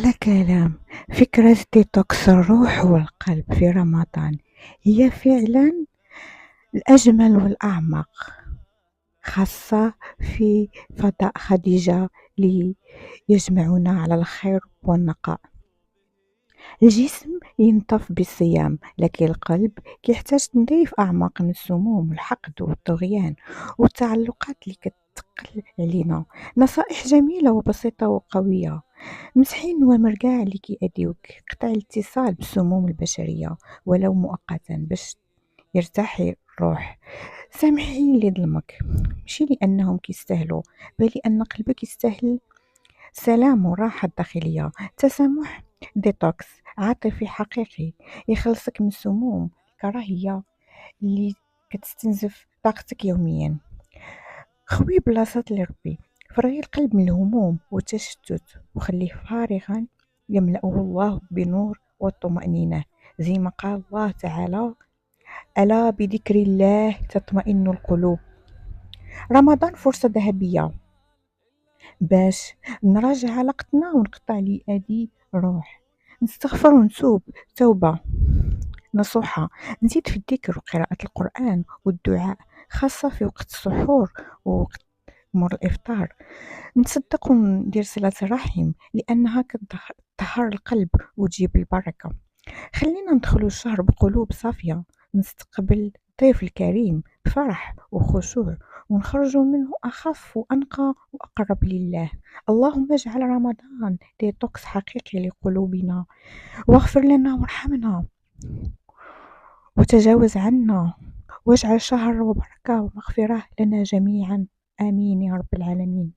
أحلى كلام. فكرة ديتوكس الروح والقلب في رمضان هي فعلا الأجمل والأعمق، خاصة في فضاء خديجة اللي يجمعنا على الخير والنقاء. الجسم ينطف بالصيام، لكن القلب كيحتاج تنظيف أعمق من السموم والحقد والطغيان والتعلقات اللي كتقل علينا. نصائح جميلة وبسيطة وقوية. مسحين هو مرقاع اللي كيأديوك قطع الاتصال بالسموم البشرية ولو مؤقتا باش يرتاح الروح. سامحي اللي ظلمك، ماشي لأنهم كيستاهلوا، بل لأن قلبك يستاهل سلام وراحة داخلية. تسامح ديتوكس عاطفي حقيقي يخلصك من السموم الكراهية اللي كتستنزف طاقتك يوميا. خوي بلاصة لربي، فرغي القلب من الهموم والتشتت وخليه فارغا يملأه الله بنور والطمأنينة، زي ما قال الله تعالى: ألا بذكر الله تطمئن القلوب. رمضان فرصة ذهبية باش نراجع علاقتنا ونقطع لأدي روح، نستغفر ونتوب توبة نصوحة، نزيد في الذكر وقراءة القرآن والدعاء، خاصة في وقت السحور ووقت مور الإفطار. نتصدق وندير صلة الرحم لأنها كتطهر القلب وتجيب البركة. خلينا ندخلوا الشهر بقلوب صافية، نستقبل الضيف الكريم بفرح وخشوع، ونخرجوا منه أخف وأنقى وأقرب لله. اللهم اجعل رمضان ديتوكس حقيقي لقلوبنا، واغفر لنا وارحمنا وتجاوز عنا، واجعل شهر وبركة ومغفرة لنا جميعا. آمين يا رب العالمين.